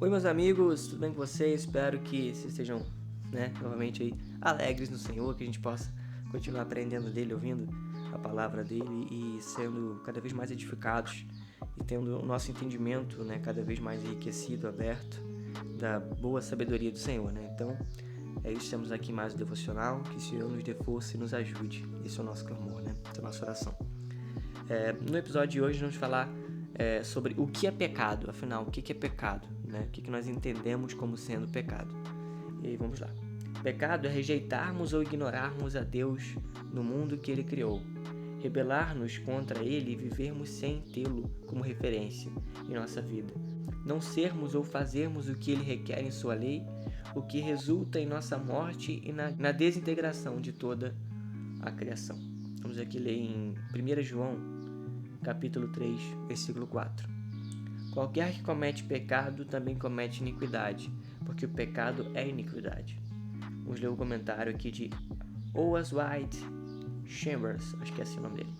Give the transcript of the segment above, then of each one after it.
Oi, meus amigos, tudo bem com vocês? Espero que vocês estejam, novamente aí alegres no Senhor, que a gente possa continuar aprendendo dele, ouvindo a palavra dele e sendo cada vez mais edificados e tendo o nosso entendimento, cada vez mais enriquecido, aberto da boa sabedoria do Senhor, Então, é isso, temos aqui mais o devocional, que o Senhor nos dê força e nos ajude. Esse é o nosso clamor, Essa é a nossa oração. No episódio de hoje, vamos falar sobre o que é pecado. Afinal, o que é pecado? O que nós entendemos como sendo pecado? E vamos lá. Pecado é rejeitarmos ou ignorarmos a Deus no mundo que Ele criou, rebelar-nos contra Ele e vivermos sem tê-lo como referência em nossa vida, não sermos ou fazermos o que Ele requer em sua lei, o que resulta em nossa morte e na desintegração de toda a criação. Vamos aqui ler em 1 João, capítulo 3, versículo 4. Qualquer que comete pecado também comete iniquidade, porque o pecado é iniquidade. Vamos ler o comentário aqui de Oswald Chambers, acho que é assim o nome dele.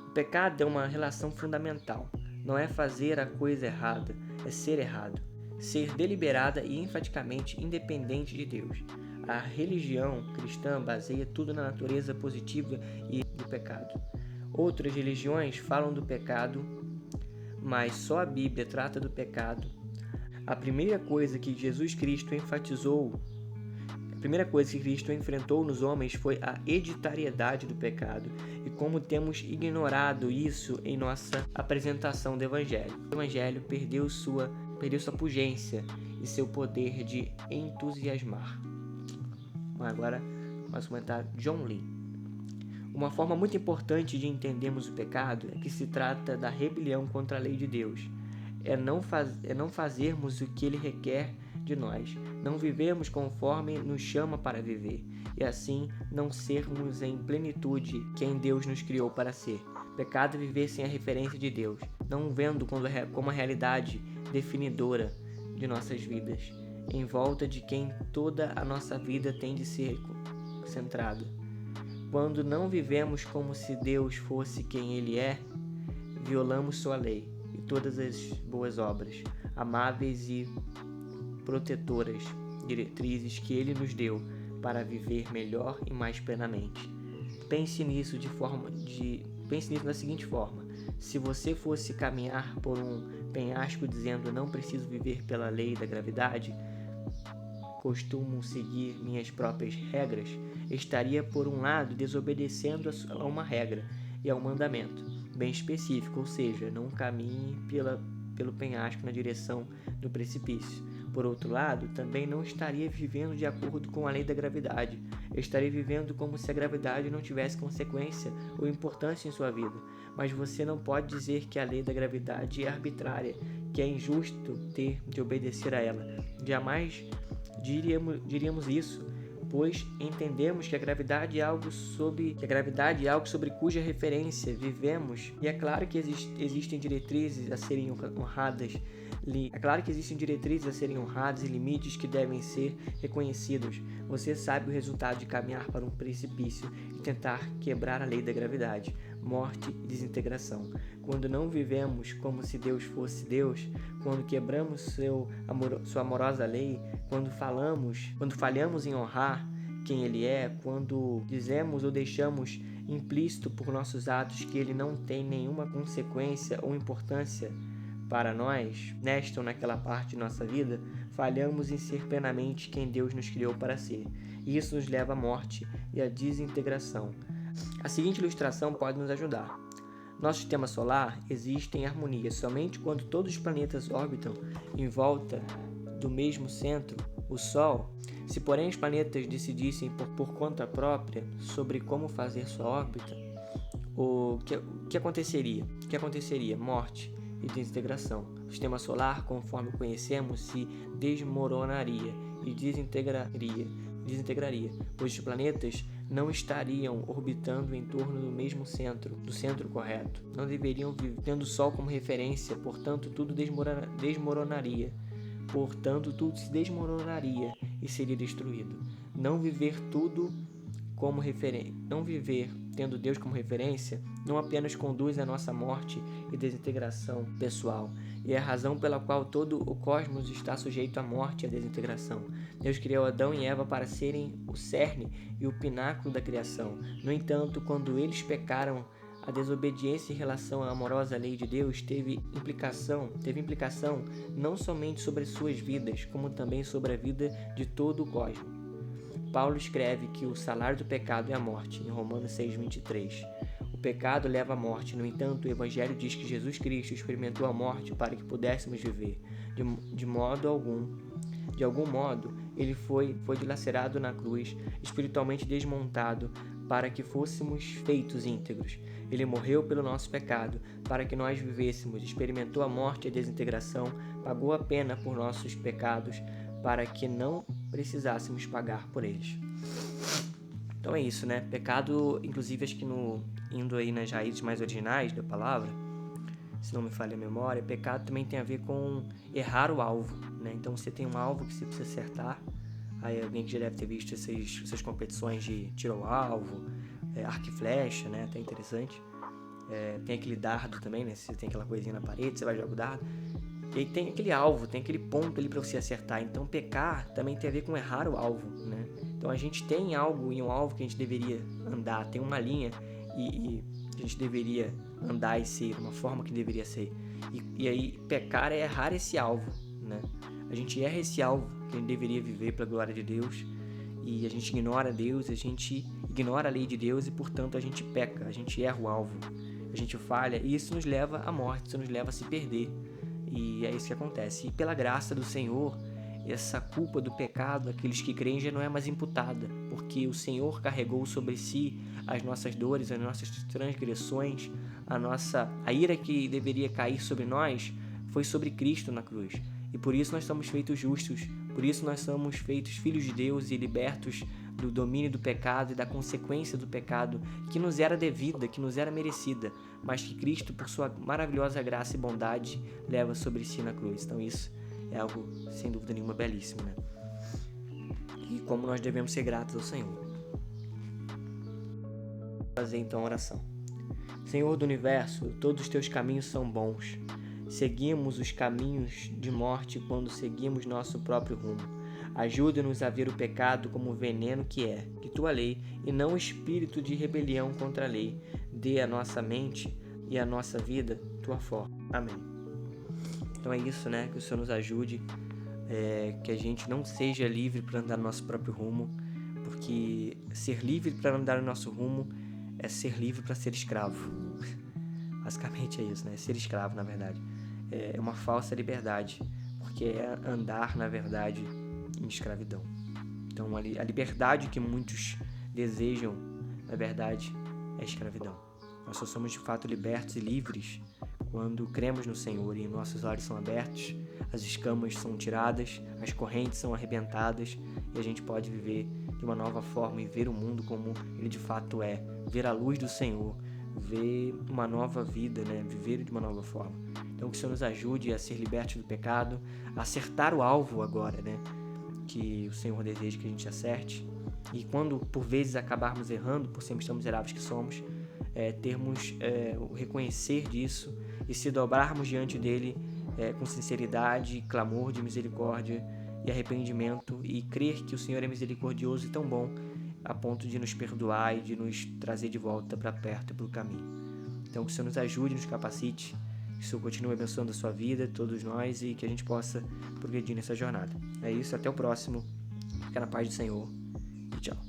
O pecado é uma relação fundamental. Não é fazer a coisa errada, é ser errado. Ser deliberada e enfaticamente independente de Deus. A religião cristã baseia tudo na natureza positiva e do pecado. Outras religiões falam do pecado, mas só a Bíblia trata do pecado. A primeira coisa que Cristo enfrentou nos homens foi a hereditariedade do pecado e como temos ignorado isso em nossa apresentação do Evangelho. O Evangelho perdeu sua pungência e seu poder de entusiasmar. Agora, vamos comentar John Lee. Uma forma muito importante de entendermos o pecado é que se trata da rebelião contra a lei de Deus. É não fazermos o que Ele requer de nós, não vivermos conforme nos chama para viver, e assim não sermos em plenitude quem Deus nos criou para ser. Pecado é viver sem a referência de Deus, não vendo como a realidade definidora de nossas vidas, em volta de quem toda a nossa vida tem de ser centrada. Quando não vivemos como se Deus fosse quem Ele é, violamos sua lei e todas as boas obras, amáveis e protetoras diretrizes que Ele nos deu para viver melhor e mais plenamente. Pense nisso da seguinte forma: se você fosse caminhar por um penhasco dizendo não preciso viver pela lei da gravidade, costumo seguir minhas próprias regras, estaria por um lado desobedecendo a uma regra e a um mandamento bem específico, ou seja, não caminhe pelo penhasco na direção do precipício. Por outro lado, também não estaria vivendo de acordo com a lei da gravidade. Estaria vivendo como se a gravidade não tivesse consequência ou importância em sua vida. Mas você não pode dizer que a lei da gravidade é arbitrária, que é injusto ter de obedecer a ela. Jamais diríamos isso, pois entendemos que a gravidade é algo sobre cuja referência vivemos, e é claro que existem diretrizes a serem honradas. E limites que devem ser reconhecidos. Você sabe o resultado de caminhar para um precipício e tentar quebrar a lei da gravidade, morte e desintegração. Quando não vivemos como se Deus fosse Deus, quando quebramos sua amorosa lei, quando falhamos em honrar quem Ele é, quando dizemos ou deixamos implícito por nossos atos que Ele não tem nenhuma consequência ou importância para nós, nesta ou naquela parte de nossa vida, falhamos em ser plenamente quem Deus nos criou para ser. E isso nos leva à morte e à desintegração. A seguinte ilustração pode nos ajudar. Nosso sistema solar existe em harmonia somente quando todos os planetas orbitam em volta do mesmo centro, o Sol. Se, porém, os planetas decidissem por conta própria sobre como fazer sua órbita, o que aconteceria? Morte e desintegração. O sistema solar, conforme o conhecemos, se desmoronaria e desintegraria, pois os planetas não estariam orbitando em torno do mesmo centro, do centro correto. Não deveriam viver tendo o Sol como referência, portanto tudo desmoronaria. Portanto, tudo se desmoronaria e seria destruído. Não viver tudo não viver tendo Deus como referência, não apenas conduz à nossa morte e desintegração pessoal, e é a razão pela qual todo o cosmos está sujeito à morte e à desintegração. Deus criou Adão e Eva para serem o cerne e o pináculo da criação. No entanto, quando eles pecaram, a desobediência em relação à amorosa lei de Deus teve implicação não somente sobre suas vidas, como também sobre a vida de todo o cosmos. Paulo escreve que o salário do pecado é a morte, em Romanos 6:23. O pecado leva à morte, no entanto, o Evangelho diz que Jesus Cristo experimentou a morte para que pudéssemos viver. De algum modo, ele foi dilacerado na cruz, espiritualmente desmontado, para que fôssemos feitos íntegros. Ele morreu pelo nosso pecado, para que nós vivêssemos, experimentou a morte e a desintegração, pagou a pena por nossos pecados, para que não precisássemos pagar por eles. Então é isso, né? Pecado, inclusive, acho que indo aí nas raízes mais originais da palavra, se não me falha a memória, pecado também tem a ver com errar o alvo, né? Então você tem um alvo que você precisa acertar. Aí alguém que já deve ter visto essas competições de tiro ao alvo, arco e flecha, né? Até interessante. Tem aquele dardo também, né? Você tem aquela coisinha na parede, você vai jogar o dardo. E aí tem aquele alvo, tem aquele ponto ali para você acertar. Então pecar também tem a ver com errar o alvo, né? Então a gente tem algo e um alvo que a gente deveria andar, tem uma linha e a gente deveria andar e ser, uma forma que deveria ser. E aí pecar é errar esse alvo, né? A gente erra esse alvo que a gente deveria viver para a glória de Deus e a gente ignora Deus, a gente ignora a lei de Deus e, portanto, a gente peca, a gente erra o alvo, a gente falha e isso nos leva à morte, isso nos leva a se perder. E é isso que acontece. E pela graça do Senhor, essa culpa do pecado daqueles que creem já não é mais imputada, porque o Senhor carregou sobre si as nossas dores, as nossas transgressões, a ira que deveria cair sobre nós foi sobre Cristo na cruz. E por isso nós somos feitos justos, por isso nós somos feitos filhos de Deus e libertos do domínio do pecado e da consequência do pecado que nos era devida, que nos era merecida, mas que Cristo, por sua maravilhosa graça e bondade, leva sobre si na cruz. Então isso é algo, sem dúvida nenhuma, belíssimo, né? E como nós devemos ser gratos ao Senhor. Vou fazer então a oração. Senhor do universo, todos os teus caminhos são bons. Seguimos os caminhos de morte quando seguimos nosso próprio rumo. Ajuda-nos a ver o pecado como o veneno que é, de tua lei, e não o espírito de rebelião contra a lei. Dê à nossa mente e à nossa vida tua forma. Amém. Então é isso, né? Que o Senhor nos ajude, que a gente não seja livre para andar no nosso próprio rumo, porque ser livre para andar no nosso rumo é ser livre para ser escravo. Basicamente é isso, né? Ser escravo, na verdade. É uma falsa liberdade, porque é andar, na verdade, em escravidão. Então, a liberdade que muitos desejam, na verdade, é escravidão. Nós só somos, de fato, libertos e livres quando cremos no Senhor e nossos olhos são abertos, as escamas são tiradas, as correntes são arrebentadas e a gente pode viver de uma nova forma e ver o mundo como ele de fato é, ver a luz do Senhor, ver uma nova vida, né? Viver de uma nova forma. Então que o Senhor nos ajude a ser libertos do pecado, a acertar o alvo agora, né? Que o Senhor deseja que a gente acerte. E quando por vezes acabarmos errando, por sermos tão miseráveis que somos, termos o reconhecer disso e se dobrarmos diante dele com sinceridade, clamor de misericórdia e arrependimento e crer que o Senhor é misericordioso e tão bom a ponto de nos perdoar e de nos trazer de volta para perto e para o caminho. Então que o Senhor nos ajude, nos capacite, que o Senhor continue abençoando a sua vida, todos nós, e que a gente possa progredir nessa jornada. É isso, até o próximo. Fica na paz do Senhor e tchau.